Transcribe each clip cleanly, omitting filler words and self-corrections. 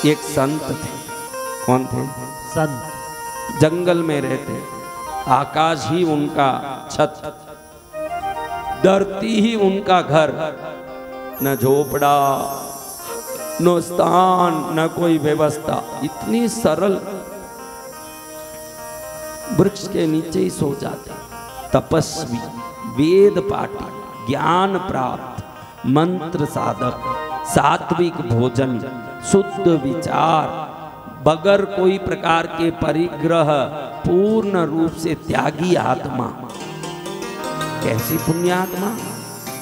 एक संत थे। कौन थे? संत। जंगल में रहते, आकाश ही उनका छत, धरती ही उनका घर, न झोपड़ा न स्थान न कोई व्यवस्था, इतनी सरल। वृक्ष के नीचे ही सो जाते, तपस्वी, वेद पाठी, ज्ञान प्राप्त, मंत्र साधक, सात्विक भोजन, शुद्ध विचार, बगैर कोई प्रकार के परिग्रह, पूर्ण रूप से त्यागी आत्मा। कैसी पुण्यात्मा!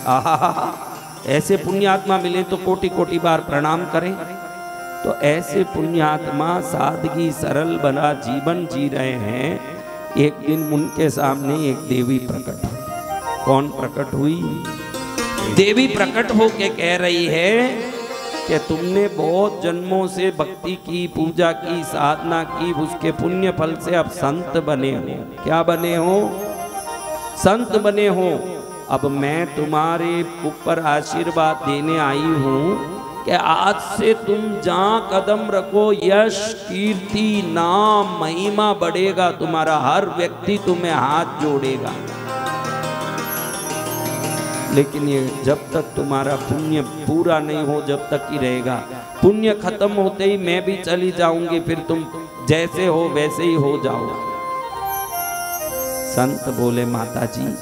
आहा, ऐसे पुण्यात्मा मिले तो कोटि कोटि बार प्रणाम करें। तो ऐसे पुण्यात्मा सादगी सरल बना जीवन जी रहे हैं। एक दिन उनके सामने एक देवी प्रकट हुई। कौन प्रकट हुई? देवी प्रकट होके कह रही है कि तुमने बहुत जन्मों से भक्ति की, पूजा की, साधना की, उसके पुण्य फल से अब संत बने हो। क्या बने हो? संत बने हो। अब मैं तुम्हारे ऊपर आशीर्वाद देने आई हूँ कि आज से तुम जहाँ कदम रखो यश, कीर्ति, नाम, महिमा बढ़ेगा तुम्हारा। हर व्यक्ति तुम्हें हाथ जोड़ेगा। लेकिन ये जब तक तुम्हारा पुण्य पूरा नहीं हो जब तक ही रहेगा। पुण्य खत्म होते ही मैं भी चली जाऊंगी, फिर तुम जैसे हो वैसे ही हो जाओ। संत बोले, माता जी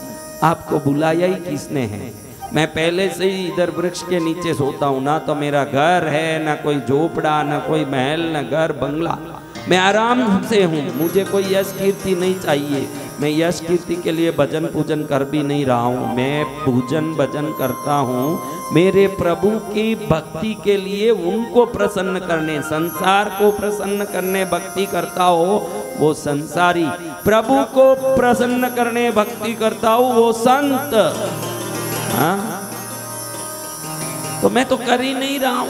आपको बुलाया ही किसने है? मैं पहले से ही इधर वृक्ष के नीचे सोता हूँ। ना तो मेरा घर है, ना कोई झोपड़ा, ना कोई महल, ना घर बंगला। मैं आराम से हूँ। मुझे कोई यश कीर्ति नहीं चाहिए। मैं यश कीर्ति के लिए भजन पूजन कर भी नहीं रहा हूँ। मैं पूजन भजन करता हूँ मेरे प्रभु की भक्ति के लिए, उनको प्रसन्न करने, संसार को प्रसन्न करने भक्ति करता हो वो संसारी, प्रभु को प्रसन्न करने भक्ति करता हूँ वो संत। हाँ? तो मैं तो कर ही नहीं रहा हूं,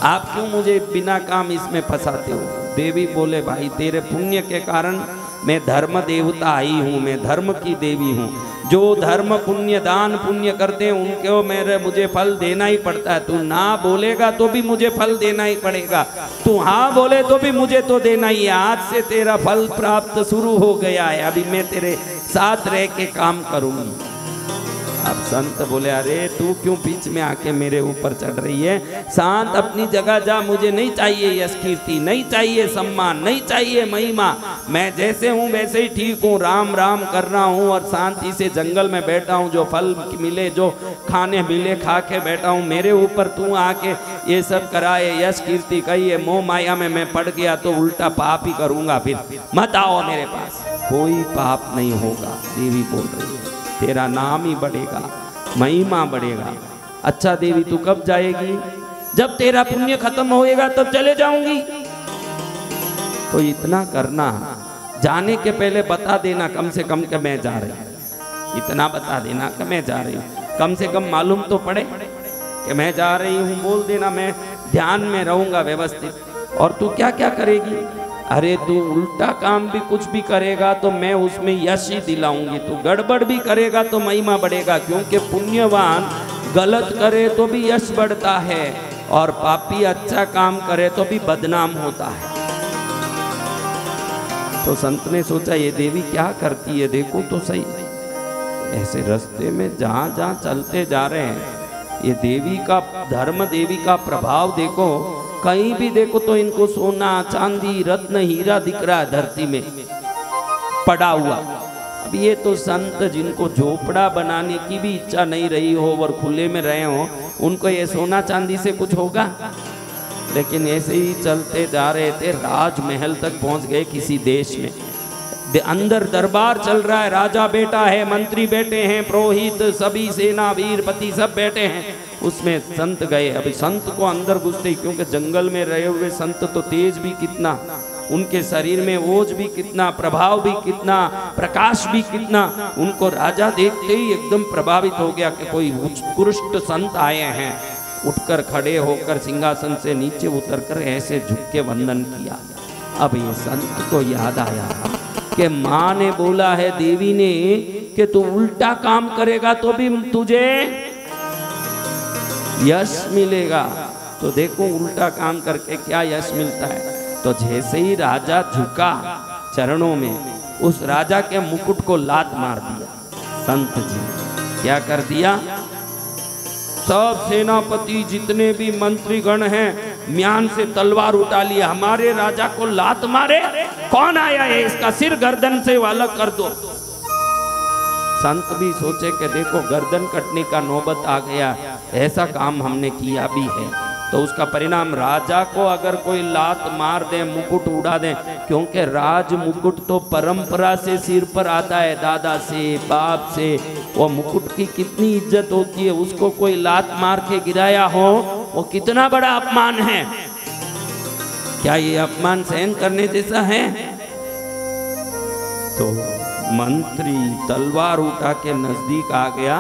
आप क्यों मुझे बिना काम इसमें फंसाते हो? देवी बोले, भाई तेरे पुण्य के कारण मैं धर्म देवता आई हूँ, मैं धर्म की देवी हूँ। जो धर्म पुण्य दान पुण्य करते हैं उनके मुझे फल देना ही पड़ता है। तू ना बोलेगा तो भी मुझे फल देना ही पड़ेगा, तू हाँ बोले तो भी मुझे तो देना ही है। आज से तेरा फल प्राप्त शुरू हो गया है, अभी मैं तेरे साथ रह के काम करूँगी। अब संत बोले, अरे तू क्यों बीच में आके मेरे ऊपर चढ़ रही है? शांत अपनी जगह जा। मुझे नहीं चाहिए यश कीर्ति, नहीं चाहिए सम्मान, नहीं चाहिए महिमा। मैं जैसे हूँ वैसे ही ठीक हूँ। राम राम कर रहा हूँ और शांति से जंगल में बैठा हूँ। जो फल मिले, जो खाने मिले खा के बैठा हूँ। मेरे ऊपर तू आके ये सब कराए, यश कीर्ति कहिए, मोह माया में मैं पड़ गया तो उल्टा पाप ही करूँगा। फिर मत आओ मेरे पास। कोई पाप नहीं होगा, देवी बोल रही है। तेरा नाम ही बढ़ेगा, महिमा बढ़ेगा। अच्छा देवी तू कब जाएगी? जब तेरा पुण्य खत्म होएगा तब चले जाऊंगी। तो इतना करना, जाने के पहले बता देना कम से कम कि मैं जा रही हूँ। इतना बता देना कि मैं जा रही हूँ, कम से कम मालूम तो पड़े कि मैं जा रही हूँ। बोल देना मैं ध्यान में रहूंगा व्यवस्थित। और तू क्या क्या करेगी? अरे तू उल्टा काम भी कुछ भी करेगा तो मैं उसमें यश ही दिलाऊंगी। तू गड़बड़ भी करेगा तो महिमा बढ़ेगा, क्योंकि पुण्यवान गलत करे तो भी यश बढ़ता है और पापी अच्छा काम करे तो भी बदनाम होता है। तो संत ने सोचा ये देवी क्या करती है, देखो तो सही। ऐसे रास्ते में जहाँ जहाँ चलते जा रहे हैं, ये देवी का धर्म, देवी का प्रभाव देखो। कहीं भी देखो तो इनको सोना चांदी रत्न हीरा दिख रहा है धरती में पड़ा हुआ। अब ये तो संत जिनको झोपड़ा बनाने की भी इच्छा नहीं रही हो और खुले में रहे हो, उनको ये सोना चांदी से कुछ होगा? लेकिन ऐसे ही चलते जा रहे थे, राजमहल तक पहुंच गए किसी देश में। अंदर दरबार चल रहा है, राजा बैठा है, मंत्री बैठे हैं, पुरोहित, सभी सेना वीरपति सब बैठे हैं। उसमें संत गए। अभी संत को अंदर घुसते, क्योंकि जंगल में रहे हुए संत तो तेज भी कितना, उनके शरीर में ओज भी कितना, प्रभाव भी कितना, प्रकाश भी कितना। उनको राजा देखते ही एकदम प्रभावित हो गया कि कोई उत्कृष्ट संत आए हैं। उठकर खड़े होकर सिंहासन से नीचे उतरकर ऐसे झुक के वंदन किया। अब ये संत को याद आया कि माँ ने बोला है, देवी ने, कि तू उल्टा काम करेगा तो भी तुझे यश मिलेगा, तो देखो उल्टा काम करके क्या यश मिलता है। तो जैसे ही राजा झुका चरणों में, उस राजा के मुकुट को लात मार दिया। संत जी क्या कर दिया, सब सेनापति जितने भी मंत्रीगण हैं म्यान से तलवार उठा लिया, हमारे राजा को लात मारे, कौन आया है, इसका सिर गर्दन से अलग कर दो। संत भी सोचे कि देखो गर्दन कटने का नौबत आ गया, ऐसा काम हमने किया भी है। तो उसका परिणाम राजा को अगर कोई लात मार दे, मुकुट उड़ा दे, क्योंकि राज मुकुट तो परंपरा से सिर पर आता है, दादा से बाप से, वो मुकुट की कितनी इज्जत होती है, उसको कोई लात मार के गिराया हो, वो कितना बड़ा अपमान है। क्या ये अपमान सहन करने जैसा है? तो मंत्री तलवार उठा के नजदीक आ गया,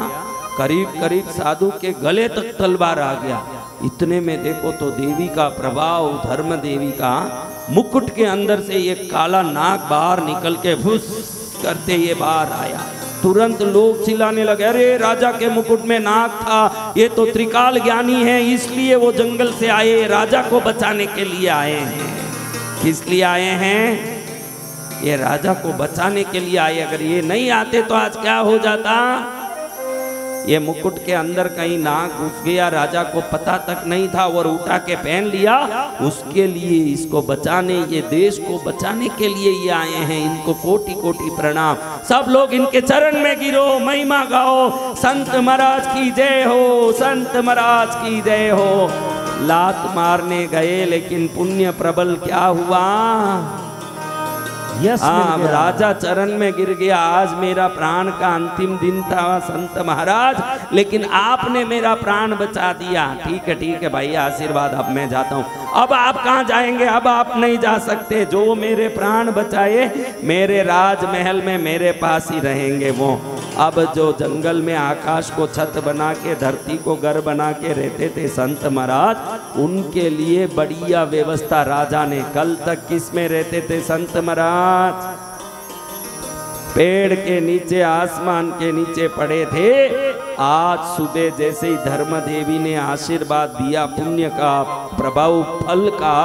करीब करीब साधु के गले तक तलवार आ गया। इतने में देखो तो देवी का प्रभाव, धर्म देवी का मुकुट के अंदर से ये काला नाग बाहर निकल के फुस करते ये बाहर आया। तुरंत लोग चिल्लाने लगे, अरे राजा के मुकुट में नाग था, ये तो त्रिकाल ज्ञानी है, इसलिए वो जंगल से आए, राजा को बचाने के लिए आए हैं। किस लिए आए हैं? ये राजा को बचाने के लिए आए। अगर ये नहीं आते तो आज क्या हो जाता? ये मुकुट के अंदर कहीं नाग घुस गया, राजा को पता तक नहीं था, और उठा के पहन लिया। उसके लिए, इसको बचाने, ये देश को बचाने के लिए ये आए हैं। इनको कोटि कोटि प्रणाम। सब लोग इनके चरण में गिरो, महिमा गाओ, संत महाराज की जय हो, संत महाराज की जय हो। लात मारने गए लेकिन पुण्य प्रबल क्या हुआ? अब राजा चरण में गिर गया। आज मेरा प्राण का अंतिम दिन था संत महाराज, लेकिन आपने मेरा प्राण बचा दिया। ठीक है भाई, आशीर्वाद, अब मैं जाता हूँ। अब आप कहाँ जाएंगे? अब आप नहीं जा सकते। जो मेरे प्राण बचाए मेरे राजमहल में मेरे पास ही रहेंगे वो। अब जो जंगल में आकाश को छत बना के, धरती को घर बना के रहते थे संत महाराज, उनके लिए बढ़िया व्यवस्था राजा ने। कल तक किस में रहते थे संत महाराज? पेड़ के नीचे, आसमान के नीचे पड़े थे। आज सुबह जैसे ही धर्म देवी ने आशीर्वाद दिया, पुण्य का प्रभाव, फल का,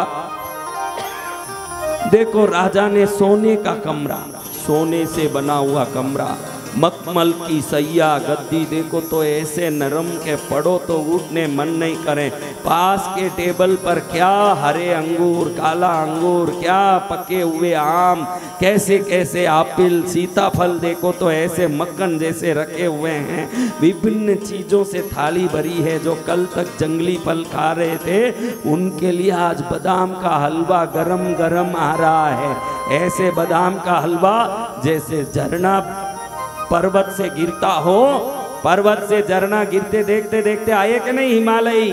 देखो राजा ने सोने का कमरा, सोने से बना हुआ कमरा, मखमल की सैया गद्दी, देखो तो ऐसे नरम के पड़ो तो उठने मन नहीं करे। पास के टेबल पर क्या हरे अंगूर, काला अंगूर, क्या पके हुए आम, कैसे कैसे आपिल, सीताफल, देखो तो ऐसे मक्खन जैसे रखे हुए हैं। विभिन्न चीजों से थाली भरी है। जो कल तक जंगली फल खा रहे थे उनके लिए आज बादाम का हलवा गरम गरम आ रहा है। ऐसे बादाम का हलवा जैसे झरना पर्वत से गिरता हो, पर्वत से झरना गिरते देखते देखते आए कि नहीं हिमालय,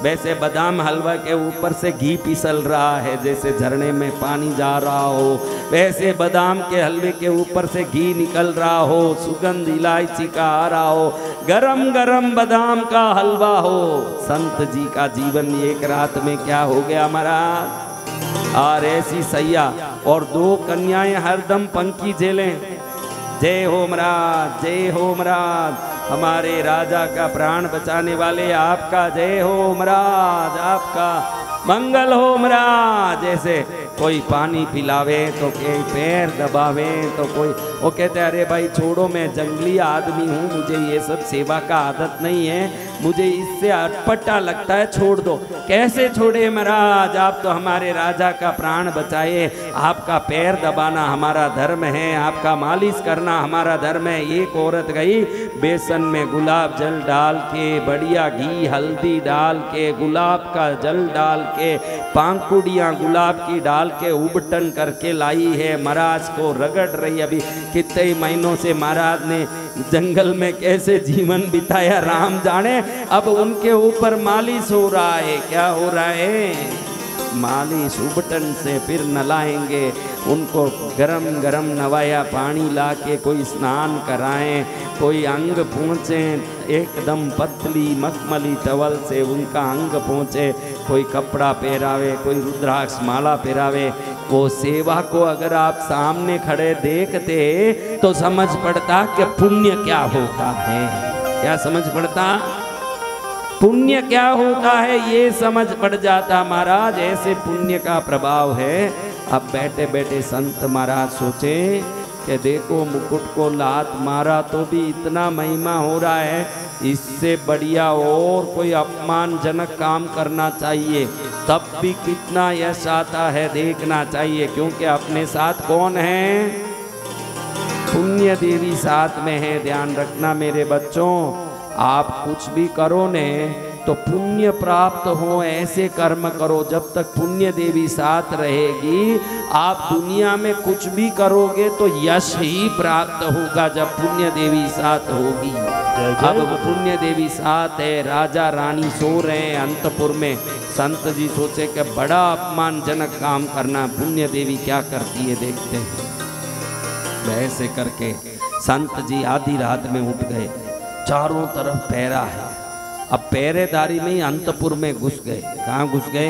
वैसे बादाम हलवा के ऊपर से घी पिसल रहा है। जैसे झरने में पानी जा रहा हो, वैसे बादाम के हलवे के ऊपर से घी निकल रहा हो, सुगंध इलायची का आ रहा हो, गरम गरम बादाम का हलवा हो। संत जी का जीवन एक रात में क्या हो गया महाराज? और ऐसी सैया और 2 कन्याएं हरदम पंखी झेलें। जय हो महाराज, जय हो महाराज, हमारे राजा का प्राण बचाने वाले आपका जय हो महाराज, आपका मंगल हो महाराज। जैसे कोई पानी पिलावे तो कोई पैर दबावे तो कोई, वो कहते अरे भाई छोड़ो, मैं जंगली आदमी हूँ, मुझे ये सब सेवा का आदत नहीं है, मुझे इससे अटपटा लगता है, छोड़ दो। कैसे छोड़े महाराज? आप तो हमारे राजा का प्राण बचाए, आपका पैर दबाना हमारा धर्म है, आपका मालिश करना हमारा धर्म है। एक औरत गई, बेसन में गुलाब जल डाल के, बढ़िया घी हल्दी डाल के, गुलाब का जल डाल के, पांकुड़ियाँ गुलाब की डाल के उबटन करके लाई है। महाराज को रगड़ रही। अभी कितने महीनों से महाराज ने जंगल में कैसे जीवन बिताया राम जाने। अब उनके ऊपर मालिश हो रहा है। क्या हो रहा है? मालिश उबटन से फिर नलाएंगे उनको, गरम गरम नवाया पानी ला के कोई स्नान कराएं, कोई अंग पोंछे, एकदम पतली मखमली टवल से उनका अंग पोंछे, कोई कपड़ा पहरावे, कोई रुद्राक्ष माला पहरावे। वो सेवा को अगर आप सामने खड़े देखते तो समझ पड़ता कि पुण्य क्या होता है। क्या समझ पड़ता? पुण्य क्या होता है ये समझ पड़ जाता महाराज, ऐसे पुण्य का प्रभाव है। अब बैठे बैठे संत महाराज सोचे कि देखो मुकुट को लात मारा तो भी इतना महिमा हो रहा है, इससे बढ़िया और कोई अपमानजनक काम करना चाहिए, तब भी कितना यश आता है देखना चाहिए। क्योंकि अपने साथ कौन है? पुण्य देवी साथ में है। ध्यान रखना मेरे बच्चों, आप कुछ भी करो ने तो पुण्य प्राप्त हो ऐसे कर्म करो। जब तक पुण्य देवी साथ रहेगी, आप दुनिया में कुछ भी करोगे तो यश ही प्राप्त होगा जब पुण्य देवी साथ होगी। अब पुण्य देवी साथ है, राजा रानी सो रहे हैं अंतपुर में। संत जी सोचे कि बड़ा अपमानजनक काम करना, पुण्य देवी क्या करती है देखते हैं। ऐसे करके संत जी आधी रात में उठ गए, चारों तरफ पहरा है। अब पहरेदारी में ही अंतपुर में घुस गए। कहाँ घुस गए?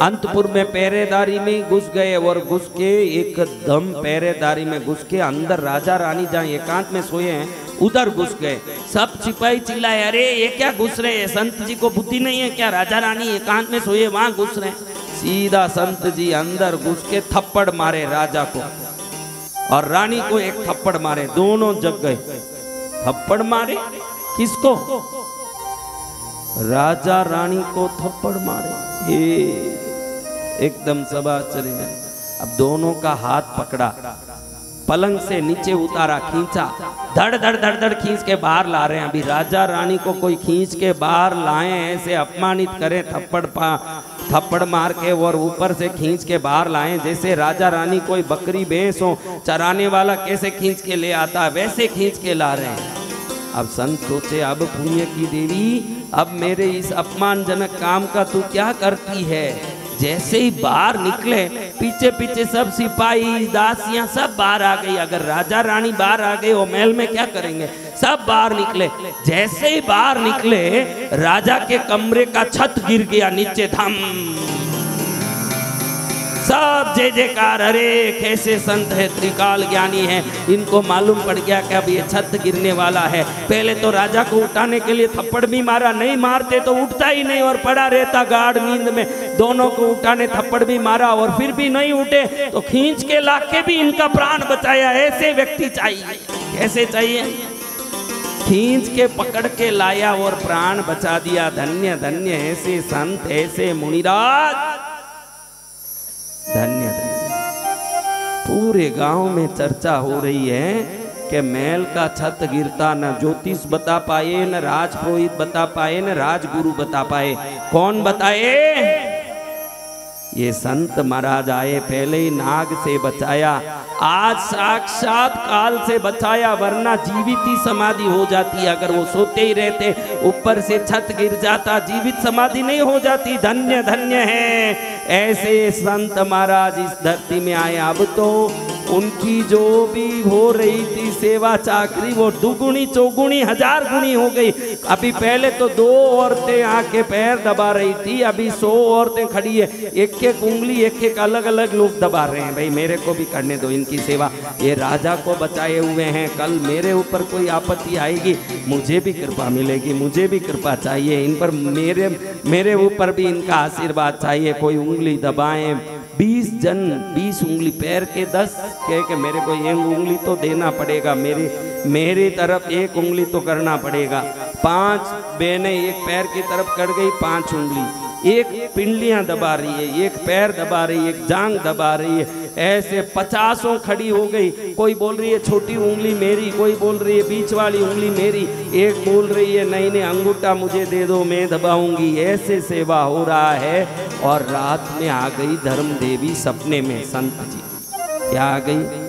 अंतपुर में पहरेदारी में घुस गए। और घुस के एकदम पहरेदारी में घुस के अंदर राजा रानी जहाँ एकांत में सोए हैं उधर घुस गए। सब सिपाही चिल्लाए, अरे ये क्या घुस रहे हैं? संत जी को बुद्धि नहीं है क्या? राजा रानी एकांत में सोए वहां घुस रहे हैं। सीधा संत जी अंदर घुस के थप्पड़ मारे राजा को और रानी को एक थप्पड़ मारे, दोनों जग गए। थप्पड़ मारे किसको? राजा रानी को थप्पड़ मारे। एकदम सब आश्चर्य में। अब दोनों का हाथ पकड़ा, पलंग से नीचे उतारा, खींचा, धड़ धड़ धड़ धड़ खींच के बाहर ला रहे हैं। अभी राजा रानी को कोई खींच के बाहर लाए, ऐसे अपमानित करें थप्पड़ मार के और ऊपर से खींच के बाहर लाए, जैसे राजा रानी कोई बकरी भैंस हो चराने वाला कैसे खींच के ले आता वैसे खींच के ला रहे हैं। अब संत सोचे, अब पुण्य की देवी, अब मेरे इस अपमानजनक काम का तू क्या करती है? जैसे ही बाहर निकले, पीछे पीछे सब सिपाही दासियां सब बाहर आ गई। अगर राजा रानी बाहर आ गए वो महल में क्या करेंगे? सब बाहर निकले। जैसे ही बाहर निकले, राजा के कमरे का छत गिर गया नीचे, धम। सब जय जयकार, अरे कैसे संत है, त्रिकाल ज्ञानी है। इनको मालूम पड़ गया कि अब ये छत गिरने वाला है। पहले तो राजा को उठाने के लिए थप्पड़ भी मारा, नहीं मारते तो उठता ही नहीं और पड़ा रहता गाढ़ नींद में। दोनों को उठाने थप्पड़ भी मारा और फिर भी नहीं उठे तो खींच के लाके भी इनका प्राण बचाया। ऐसे व्यक्ति चाहिए। कैसे चाहिए? खींच के पकड़ के लाया और प्राण बचा दिया। धन्य धन्य ऐसे संत, ऐसे मुनिराज, धन्य धन्य। पूरे गांव में चर्चा हो रही है कि महल का छत गिरता न ज्योतिष बता पाए, न राजपुरोहित बता पाए, न राजगुरु बता पाए। कौन बताए? ये संत महाराज आए, पहले ही नाग से बचाया, आज साक्षात काल से बचाया, वरना जीवित ही समाधि हो जाती। अगर वो सोते ही रहते, ऊपर से छत गिर जाता, जीवित समाधि नहीं हो जाती। धन्य धन्य है ऐसे संत महाराज इस धरती में आए। अब तो उनकी जो भी हो रही थी सेवा चाकरी, वो दुगुनी चौगुनी हजार गुनी हो गई। अभी पहले तो 2 औरतें आके पैर दबा रही थी, अभी 100 औरतें खड़ी है, एक एक उंगली एक एक अलग अलग लोग दबा रहे हैं। भाई मेरे को भी करने दो इनकी सेवा। ये राजा को बचाए हुए हैं, कल मेरे ऊपर कोई आपत्ति आएगी, मुझे भी कृपा मिलेगी, मुझे भी कृपा चाहिए। इन पर मेरे ऊपर भी इनका आशीर्वाद चाहिए। कोई उंगली दबाएं, 20 जन 20 उंगली, पैर के 10 कह के मेरे को एक उंगली तो देना पड़ेगा, मेरी तरफ एक उंगली तो करना पड़ेगा। 5 बहनें एक पैर की तरफ कर गई, 5 उंगली, एक पिंडलियां दबा रही है, एक पैर दबा रही है, एक जांग दबा रही है। ऐसे 50 खड़ी हो गई। कोई बोल रही है छोटी उंगली मेरी, कोई बोल रही है बीच वाली उंगली मेरी, एक बोल रही है नहीं नहीं अंगूठा मुझे दे दो मैं दबाऊंगी। ऐसे सेवा हो रहा है। और रात में आ गई धर्म देवी सपने में संत जी। क्या आ गई?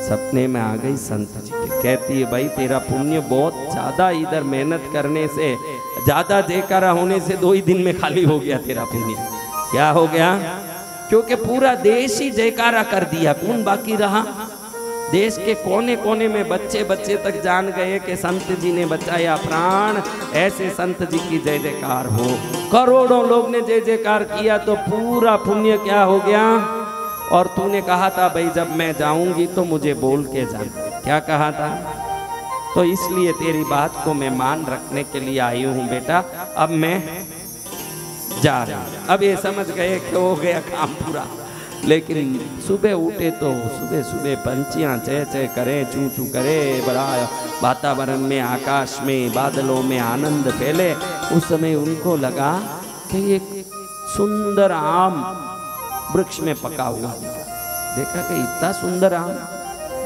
सपने में आ गई संत जी के। कहती है भाई तेरा पुण्य बहुत ज्यादा, इधर मेहनत करने से, ज्यादा जयकारा होने से 2 ही दिन में खाली हो गया तेरा पुण्य। क्या हो गया? क्योंकि पूरा देश ही जयकारा कर दिया, कौन बाकी रहा? देश के कोने कोने में बच्चे बच्चे तक जान गए कि संत जी ने बचाया प्राण। ऐसे संत जी की जय जयकार हो। करोड़ों लोग ने जय जयकार किया तो पूरा पुण्य क्या हो गया? और तूने कहा था भाई जब मैं जाऊंगी तो मुझे बोल के जाना। क्या कहा था? तो इसलिए तेरी बात को मैं मान रखने के लिए आई हूँ बेटा। अब मैं जा रहा हूँ। अब ये समझ गए कि हो गया काम पूरा। लेकिन सुबह उठे तो सुबह सुबह पंछियाँ चह चह करें, चू चू करे, बड़ा वातावरण में, आकाश में, बादलों में आनंद फैले। उस समय उनको लगा कि एक सुंदर आम वृक्ष में पका हुआ देखा कि इतना सुंदर आम,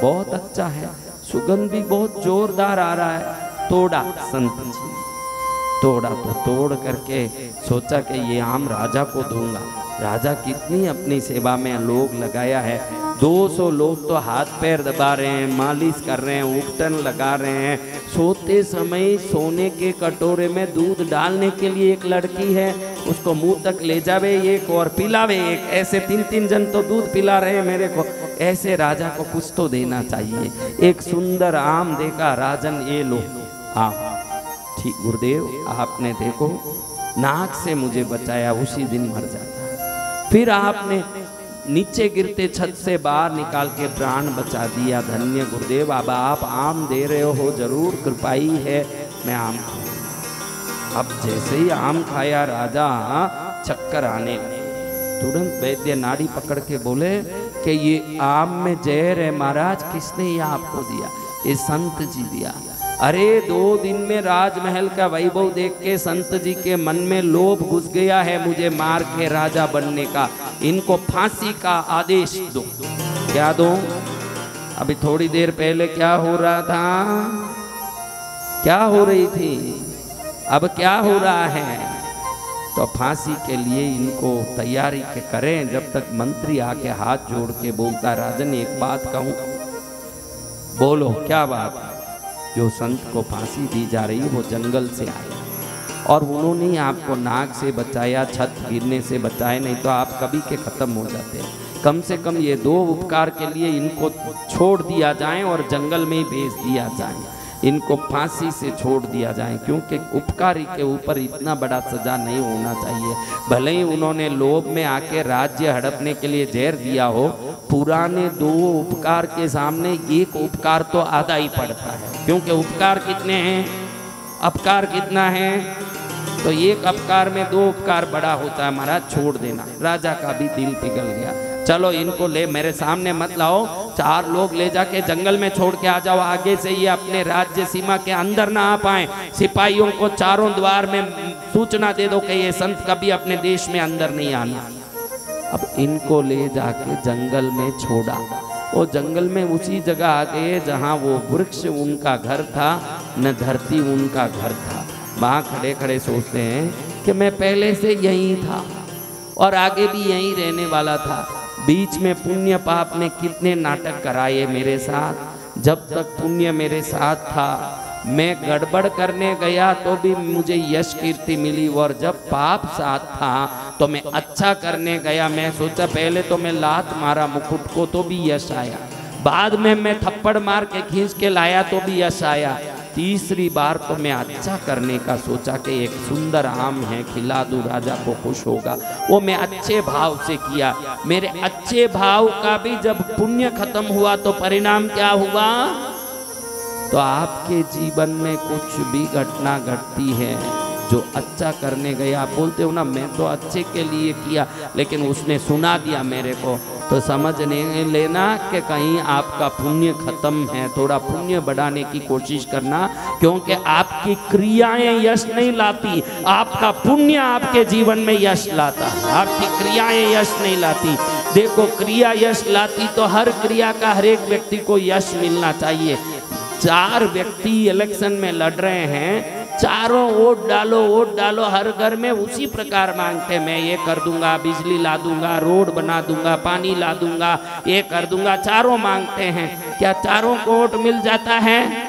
बहुत अच्छा है, सुगंध भी बहुत जोरदार आ रहा है। तोड़ा संत जी, तोड़ा तो तोड़ करके सोचा कि ये आम राजा को दूंगा। राजा कितनी अपनी सेवा में लोग लगाया है, 200 लोग तो हाथ पैर दबा रहे हैं, मालिश कर रहे हैं, उपटन लगा रहे हैं। सोते समय सोने के कटोरे में दूध डालने के लिए एक लड़की है, उसको मुंह तक ले जावे एक और पिलावे एक, ऐसे 3-3 जन तो दूध पिला रहे हैं मेरे को। ऐसे राजा को कुछ तो देना चाहिए। एक सुंदर आम देखा, राजन ये लो आम। ठीक गुरुदेव, आपने देखो नाक से मुझे बचाया, उसी दिन मर जाता। फिर आपने नीचे गिरते छत से बाहर निकाल के प्राण बचा दिया। धन्य गुरुदेव, अब आप आम दे रहे हो, जरूर कृपाई है, मैं आम खाऊंगा। अब जैसे ही आम खाया राजा चक्कर आने लगे। तुरंत वैद्य नाड़ी पकड़ के बोले कि ये आम में जहर है महाराज, किसने ये आपको दिया? ये संत जी दिया। अरे 2 दिन में राजमहल का वैभव देख के संत जी के मन में लोभ घुस गया है मुझे मार के राजा बनने का। इनको फांसी का आदेश दो। क्या दो? अभी थोड़ी देर पहले क्या हो रहा था, क्या हो रही थी, अब क्या हो रहा है? तो फांसी के लिए इनको तैयारी के करें। जब तक मंत्री आके हाथ जोड़ के बोलता, राजन एक बात कहूं, बोलो क्या बात? जो संत को फांसी दी जा रही वो जंगल से आए और उन्होंने आपको नाक से बचाया, छत गिरने से बचाए, नहीं तो आप कभी के खत्म हो जाते। कम से कम ये 2 उपकार के लिए इनको छोड़ दिया जाए और जंगल में ही भेज दिया जाए, इनको फांसी से छोड़ दिया जाए, क्योंकि उपकारी के ऊपर इतना बड़ा सजा नहीं होना चाहिए। भले ही उन्होंने लोभ में आके राज्य हड़पने के लिए जहर दिया हो, पुराने 2 उपकार के सामने एक उपकार तो आधा ही पड़ता है। क्योंकि उपकार कितने हैं, अपकार कितना है? तो एक अपकार में 2 उपकार बड़ा होता है। महाराज छोड़ देना। राजा का भी दिल पिघल गया। चलो इनको ले, मेरे सामने मत लाओ, 4 लोग ले जाके जंगल में छोड़ के आ जाओ, आगे से ये अपने राज्य सीमा के अंदर ना आ पाए। सिपाहियों को चारों द्वार में सूचना दे दो कि ये संत कभी अपने देश में अंदर नहीं आना। अब इनको ले जाके जंगल में छोड़ा। वो जंगल में उसी जगह आ गए जहाँ वो वृक्ष उनका घर था, न धरती उनका घर था। वहाँ खड़े खड़े सोचते हैं कि मैं पहले से यहीं था और आगे भी यहीं रहने वाला था। बीच में पुण्य पाप ने कितने नाटक कराए मेरे साथ। जब तक पुण्य मेरे साथ था, मैं गड़बड़ करने गया तो भी मुझे यश कीर्ति मिली, और जब पाप साथ था तो मैं अच्छा करने गया, मैं सोचा पहले तो मैं लात मारा मुकुट को तो भी यश आया, बाद में मैं थप्पड़ मार के खींच के लाया तो भी यश आया, तीसरी बार तो मैं अच्छा करने का सोचा कि एक सुंदर आम है खिला दूं, राजा को खुश होगा। वो मैं अच्छे भाव से किया। मेरे अच्छे भाव का भी जब पुण्य खत्म हुआ तो परिणाम क्या हुआ? तो आपके जीवन में कुछ भी घटना घटती है, जो अच्छा करने गए, आप बोलते हो ना मैं तो अच्छे के लिए किया, लेकिन उसने सुना दिया मेरे को, तो समझ नहीं लेना कि कहीं आपका पुण्य खत्म है। थोड़ा पुण्य बढ़ाने की कोशिश करना, क्योंकि आपकी क्रियाएं यश नहीं लाती, आपका पुण्य आपके जीवन में यश लाता है। आपकी क्रियाएं यश नहीं लाती। देखो क्रिया यश लाती तो हर क्रिया का हर एक व्यक्ति को यश मिलना चाहिए। 4 व्यक्ति इलेक्शन में लड़ रहे हैं, चारों वोट डालो, हर घर में उसी प्रकार मांगते, मैं ये कर दूंगा, बिजली ला दूंगा, रोड बना दूंगा, पानी ला दूंगा, ये कर दूंगा, चारों मांगते हैं। क्या चारों को वोट मिल जाता है?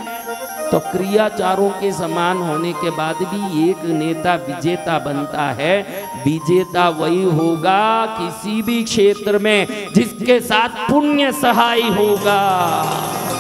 तो क्रिया चारों के समान होने के बाद भी एक नेता विजेता बनता है। विजेता वही होगा किसी भी क्षेत्र में जिसके साथ पुण्य सहाय होगा।